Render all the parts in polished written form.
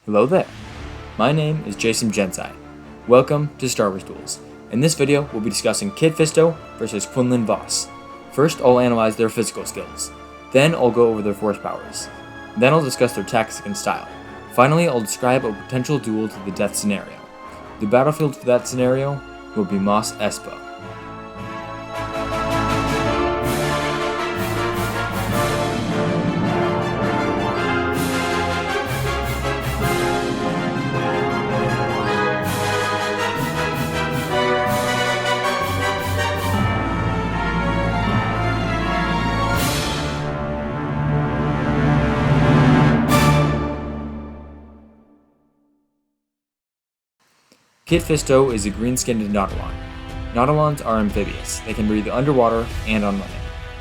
Hello there, my name is Jasom Jensai. Welcome to Star Wars Duels. In this video, we'll be discussing Kit Fisto versus Quinlan Vos. First, I'll analyze their physical skills. Then, I'll go over their force powers. Then, I'll discuss their tactics and style. Finally, I'll describe a potential duel to the death scenario. The battlefield for that scenario will be Mos Espa. Kit Fisto is a green-skinned Nautilon. Nautilons are amphibious. They can breathe underwater and on land,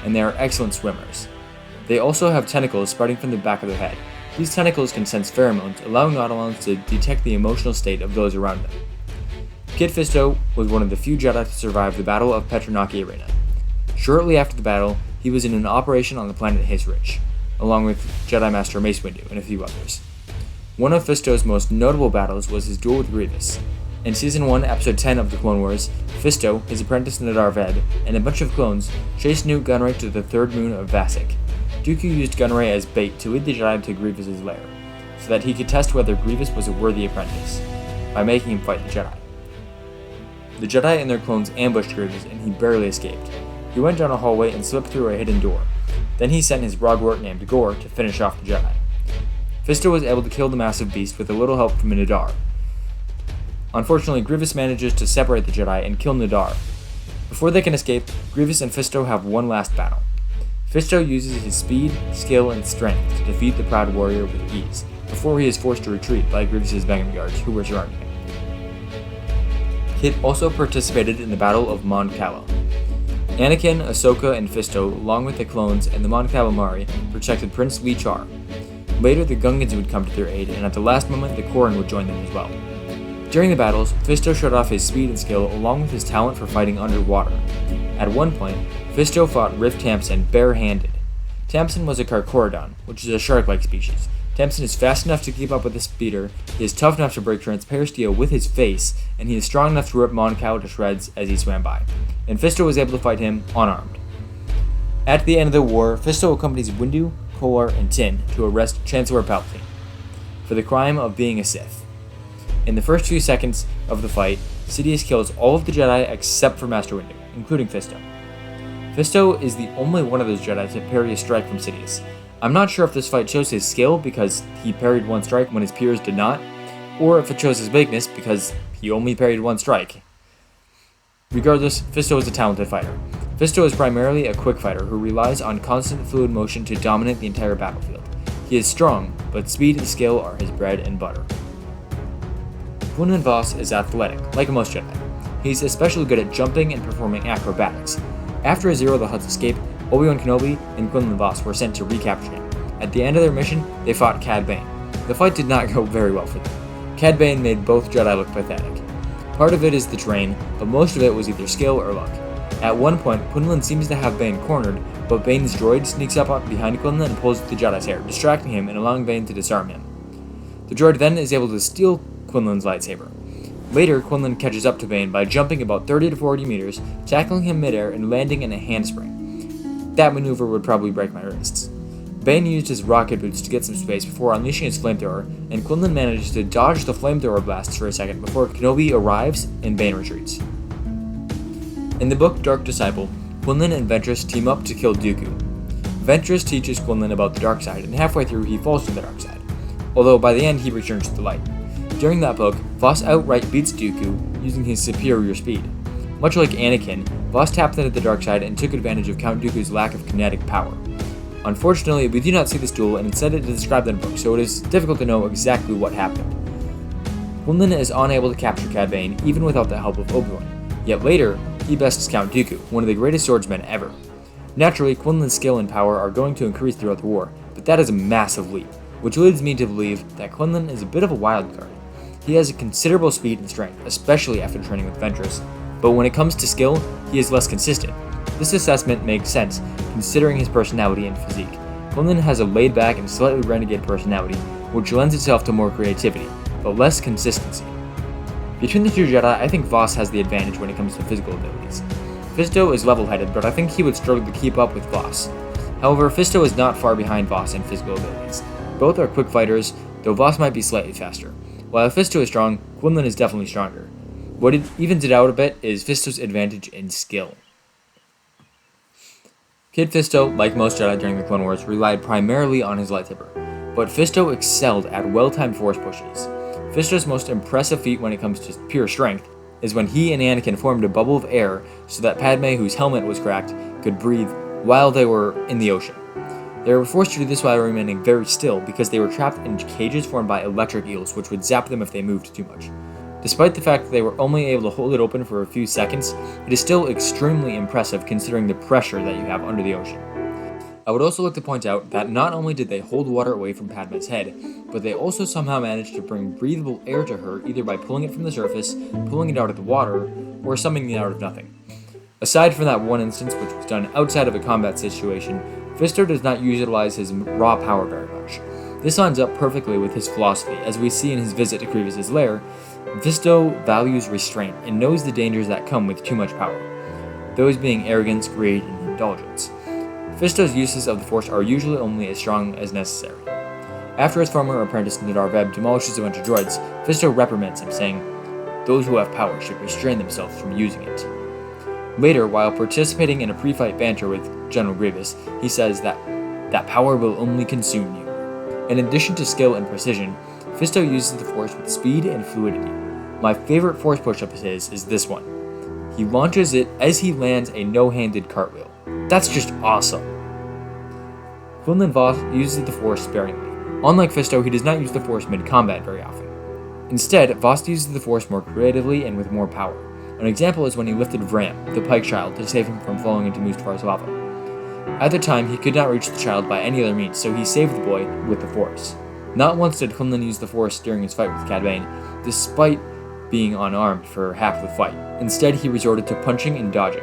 and they are excellent swimmers. They also have tentacles spreading from the back of their head. These tentacles can sense pheromones, allowing Nautilons to detect the emotional state of those around them. Kit Fisto was one of the few Jedi to survive the Battle of Petranaki Arena. Shortly after the battle, he was in an operation on the planet Hisrich, along with Jedi Master Mace Windu and a few others. One of Fisto's most notable battles was his duel with Grievous. In Season 1, Episode 10 of the Clone Wars, Fisto, his apprentice Nadar Ved, and a bunch of clones chased Newt Gunray to the third moon of Vasek. Dooku used Gunray as bait to lead the Jedi to Grievous's lair, so that he could test whether Grievous was a worthy apprentice, by making him fight the Jedi. The Jedi and their clones ambushed Grievous, and he barely escaped. He went down a hallway and slipped through a hidden door. Then he sent his Rogwart named Gore to finish off the Jedi. Fisto was able to kill the massive beast with a little help from Nadar. Unfortunately, Grievous manages to separate the Jedi and kill Nadar. Before they can escape, Grievous and Fisto have one last battle. Fisto uses his speed, skill, and strength to defeat the proud warrior with ease, before he is forced to retreat by Grievous's Bangam guards who were surrounding him. Kit also participated in the Battle of Mon Cala. Anakin, Ahsoka, and Fisto, along with the clones and the Mon Calamari, protected Prince Lee Char. Later, the Gungans would come to their aid, and at the last moment, the Corran would join them as well. During the battles, Fisto showed off his speed and skill along with his talent for fighting underwater. At one point, Fisto fought Riff Tamsin bare-handed. Tamsin was a Carcharodon, which is a shark-like species. Tamsin is fast enough to keep up with the speeder, he is tough enough to break Transparistio with his face, and he is strong enough to rip Mon Cala to shreds as he swam by. And Fisto was able to fight him unarmed. At the end of the war, Fisto accompanies Windu, Polar, and Tin to arrest Chancellor Palpatine for the crime of being a Sith. In the first few seconds of the fight, Sidious kills all of the Jedi except for Master Windu, including Fisto. Fisto is the only one of those Jedi to parry a strike from Sidious. I'm not sure if this fight shows his skill because he parried one strike when his peers did not, or if it shows his weakness because he only parried one strike. Regardless, Fisto is a talented fighter. Fisto is primarily a quick fighter who relies on constant fluid motion to dominate the entire battlefield. He is strong, but speed and skill are his bread and butter. Quinlan Vos is athletic, like most Jedi. He's especially good at jumping and performing acrobatics. After a Zero the Hutt's escape, Obi-Wan Kenobi and Quinlan Vos were sent to recapture him. At the end of their mission, they fought Cad Bane. The fight did not go very well for them. Cad Bane made both Jedi look pathetic. Part of it is the terrain, but most of it was either skill or luck. At one point, Quinlan seems to have Bane cornered, but Bane's droid sneaks up behind Quinlan and pulls the Jedi's hair, distracting him and allowing Bane to disarm him. The droid then is able to steal Quinlan's lightsaber. Later, Quinlan catches up to Bane by jumping about 30 to 40 meters, tackling him midair and landing in a handspring. That maneuver would probably break my wrists. Bane used his rocket boots to get some space before unleashing his flamethrower, and Quinlan manages to dodge the flamethrower blasts for a second before Kenobi arrives and Bane retreats. In the book Dark Disciple, Quinlan and Ventress team up to kill Dooku. Ventress teaches Quinlan about the dark side, and halfway through he falls to the dark side, although by the end he returns to the light. During that book, Vos outright beats Dooku using his superior speed. Much like Anakin, Vos tapped into the dark side and took advantage of Count Dooku's lack of kinetic power. Unfortunately, we do not see this duel, and instead it is described in the book, so it is difficult to know exactly what happened. Quinlan is unable to capture Cad Bane, even without the help of Obi-Wan. Yet later, he bests Count Dooku, one of the greatest swordsmen ever. Naturally, Quinlan's skill and power are going to increase throughout the war, but that is a massive leap, which leads me to believe that Quinlan is a bit of a wild card. He has a considerable speed and strength, especially after training with Ventress, but when it comes to skill, he is less consistent. This assessment makes sense, considering his personality and physique. Quinlan has a laid-back and slightly renegade personality, which lends itself to more creativity, but less consistency. Between the two Jedi, I think Vos has the advantage when it comes to physical abilities. Fisto is level-headed, but I think he would struggle to keep up with Vos. However, Fisto is not far behind Vos in physical abilities. Both are quick fighters, though Vos might be slightly faster. While Fisto is strong, Quinlan is definitely stronger. What it evens it out a bit is Fisto's advantage in skill. Kit Fisto, like most Jedi during the Clone Wars, relied primarily on his lightsaber, but Fisto excelled at well-timed force pushes. Fisto's most impressive feat when it comes to pure strength is when he and Anakin formed a bubble of air so that Padme, whose helmet was cracked, could breathe while they were in the ocean. They were forced to do this while remaining very still because they were trapped in cages formed by electric eels, which would zap them if they moved too much. Despite the fact that they were only able to hold it open for a few seconds, it is still extremely impressive considering the pressure that you have under the ocean. I would also like to point out that not only did they hold water away from Padme's head, but they also somehow managed to bring breathable air to her either by pulling it from the surface, pulling it out of the water, or summoning it out of nothing. Aside from that one instance, which was done outside of a combat situation, Fisto does not utilize his raw power very much. This lines up perfectly with his philosophy, as we see in his visit to Grievous's lair. Fisto values restraint and knows the dangers that come with too much power, those being arrogance, greed, and indulgence. Fisto's uses of the Force are usually only as strong as necessary. After his former apprentice Nadar Veb demolishes a bunch of droids, Fisto reprimands him, saying, "Those who have power should restrain themselves from using it." Later, while participating in a pre-fight banter with General Grievous, he says that power will only consume you. In addition to skill and precision, Fisto uses the Force with speed and fluidity. My favorite Force push-up of his is this one. He launches it as he lands a no-handed cartwheel. That's just awesome. Quinlan Vos uses the Force sparingly. Unlike Fisto, he does not use the Force mid-combat very often. Instead, Vos uses the Force more creatively and with more power. An example is when he lifted Vram, the Pike child, to save him from falling into Mustafar's lava. At the time, he could not reach the child by any other means, so he saved the boy with the Force. Not once did Quinlan use the Force during his fight with Cad Bane, despite being unarmed for half the fight. Instead, he resorted to punching and dodging.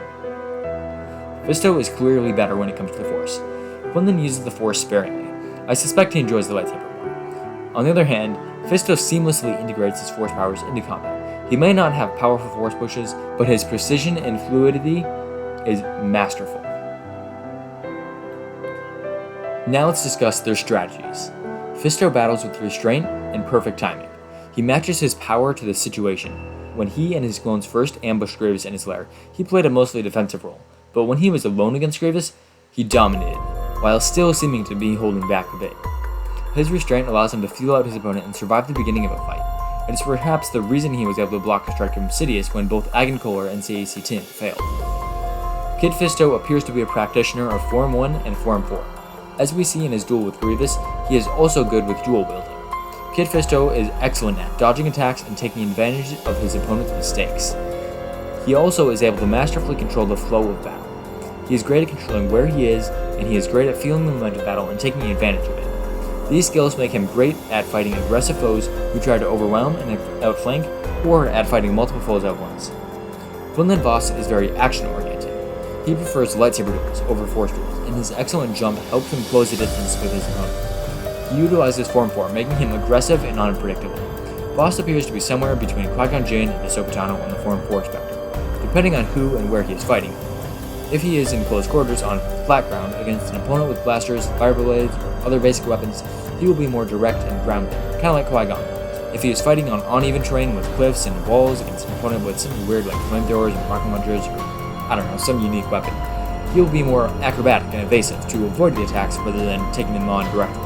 Fisto is clearly better when it comes to the Force. Quinlan uses the Force sparingly. I suspect he enjoys the lightsaber more. On the other hand, Fisto seamlessly integrates his Force powers into combat. He may not have powerful Force pushes, but his precision and fluidity is masterful. Now let's discuss their strategies. Fisto battles with restraint and perfect timing. He matches his power to the situation. When he and his clones first ambushed Grievous in his lair, he played a mostly defensive role, but when he was alone against Grievous, he dominated, while still seeming to be holding back a bit. His restraint allows him to feel out his opponent and survive the beginning of a fight. It is perhaps the reason he was able to block a strike from Sidious when both Agan Kohler and CAC Tin failed. Kit Fisto appears to be a practitioner of Form 1 and Form 4. As we see in his duel with Grievous, he is also good with duel wielding. Kit Fisto is excellent at dodging attacks and taking advantage of his opponent's mistakes. He also is able to masterfully control the flow of battle. He is great at controlling where he is, and he is great at feeling the momentum of battle and taking advantage of it. These skills make him great at fighting aggressive foes who try to overwhelm and outflank, or at fighting multiple foes at once. Quinlan Vos is very action-oriented. He prefers lightsaber duels over Force duels, and his excellent jump helps him close the distance with his opponent. He utilizes Form 4, making him aggressive and unpredictable. Vos appears to be somewhere between Qui-Gon Jinn and Ahsoka Tano on the Form 4 spectrum, depending on who and where he is fighting. If he is in close quarters on flat ground against an opponent with blasters, fire blades, or other basic weapons, he will be more direct and grounded, kind of like Qui-Gon. If he is fighting on uneven terrain with cliffs and walls against an opponent with something weird like flamethrowers and rocket launchers, or some unique weapon, he will be more acrobatic and evasive to avoid the attacks rather than taking them on directly.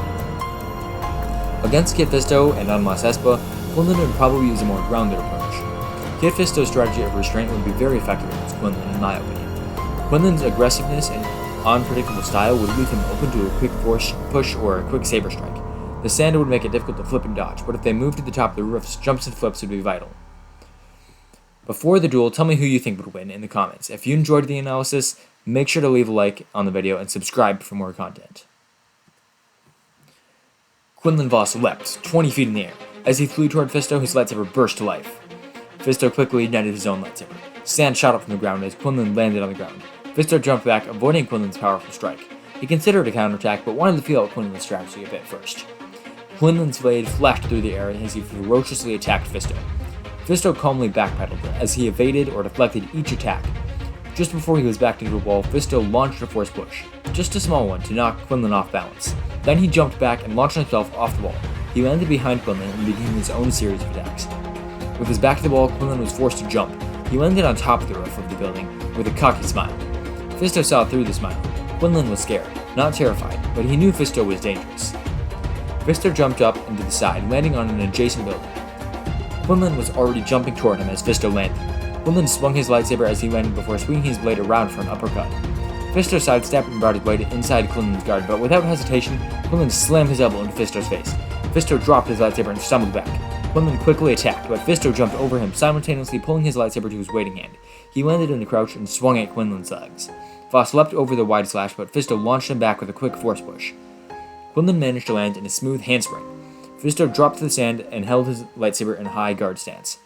Against Kit Fisto and on Mos Espa, Quinlan would probably use a more grounded approach. Kit Fisto's strategy of restraint would be very effective against Quinlan, in my opinion. Quinlan's aggressiveness and unpredictable style would leave him open to a quick force push or a quick saber strike. The sand would make it difficult to flip and dodge, but if they moved to the top of the roofs, jumps and flips would be vital. Before the duel, tell me who you think would win in the comments. If you enjoyed the analysis, make sure to leave a like on the video and subscribe for more content. Quinlan Vos leapt 20 feet in the air. As he flew toward Fisto, his lightsaber burst to life. Fisto quickly ignited his own lightsaber. Sand shot up from the ground as Quinlan landed on the ground. Fisto jumped back, avoiding Quinlan's powerful strike. He considered a counterattack, but wanted to feel out Quinlan's strategy a bit first. Quinlan's blade flashed through the air as he ferociously attacked Fisto. Fisto calmly backpedaled as he evaded or deflected each attack. Just before he was backed into a wall, Fisto launched a force push, just a small one to knock Quinlan off balance. Then he jumped back and launched himself off the wall. He landed behind Quinlan and began his own series of attacks. With his back to the wall, Quinlan was forced to jump. He landed on top of the roof of the building with a cocky smile. Fisto saw through the smile. Quinlan was scared, not terrified, but he knew Fisto was dangerous. Fisto jumped up and to the side, landing on an adjacent building. Quinlan was already jumping toward him as Fisto landed. Quinlan swung his lightsaber as he landed before swinging his blade around for an uppercut. Fisto sidestepped and brought his blade inside Quinlan's guard, but without hesitation, Quinlan slammed his elbow into Fisto's face. Fisto dropped his lightsaber and stumbled back. Quinlan quickly attacked, but Fisto jumped over him, simultaneously pulling his lightsaber to his waiting hand. He landed in a crouch and swung at Quinlan's legs. Vos leapt over the wide slash, but Fisto launched him back with a quick force push. Quinlan managed to land in a smooth handspring. Fisto dropped to the sand and held his lightsaber in high guard stance.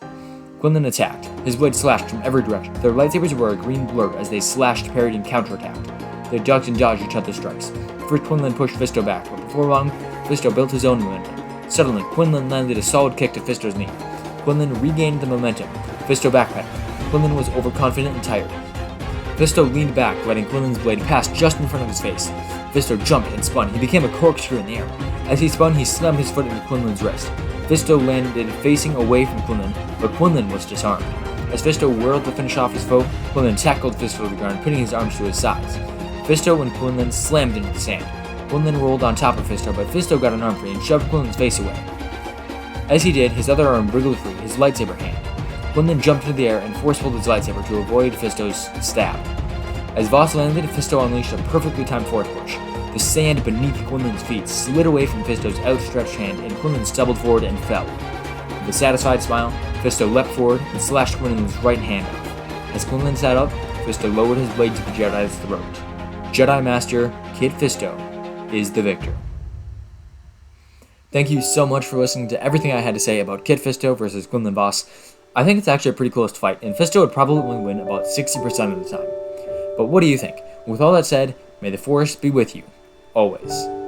Quinlan attacked. His blade slashed from every direction. Their lightsabers were a green blur as they slashed, parried, and counterattacked. They ducked and dodged each other's strikes. First, Quinlan pushed Fisto back, but before long, Fisto built his own momentum. Suddenly, Quinlan landed a solid kick to Fisto's knee. Quinlan regained the momentum. Fisto backpedaled. Quinlan was overconfident and tired. Fisto leaned back, letting Quinlan's blade pass just in front of his face. Fisto jumped and spun. He became a corkscrew in the air. As he spun, he slammed his foot into Quinlan's wrist. Fisto landed facing away from Quinlan, but Quinlan was disarmed. As Fisto whirled to finish off his foe, Quinlan tackled Fisto to the ground, pinning his arms to his sides. Fisto and Quinlan slammed into the sand. Quinlan rolled on top of Fisto, but Fisto got an arm free and shoved Quinlan's face away. As he did, his other arm wriggled free, his lightsaber hand. Quinlan jumped into the air and force-pulled his lightsaber to avoid Fisto's stab. As Vos landed, Fisto unleashed a perfectly timed force push. The sand beneath Quinlan's feet slid away from Fisto's outstretched hand, and Quinlan stumbled forward and fell. With a satisfied smile, Fisto leapt forward and slashed Quinlan's right hand off. As Quinlan sat up, Fisto lowered his blade to the Jedi's throat. Jedi Master Kit Fisto is the victor. Thank you so much for listening to everything I had to say about Kit Fisto versus Quinlan Vos. I think it's actually a pretty close fight, and Fisto would probably win about 60% of the time. But what do you think? With all that said, may the Force be with you, always.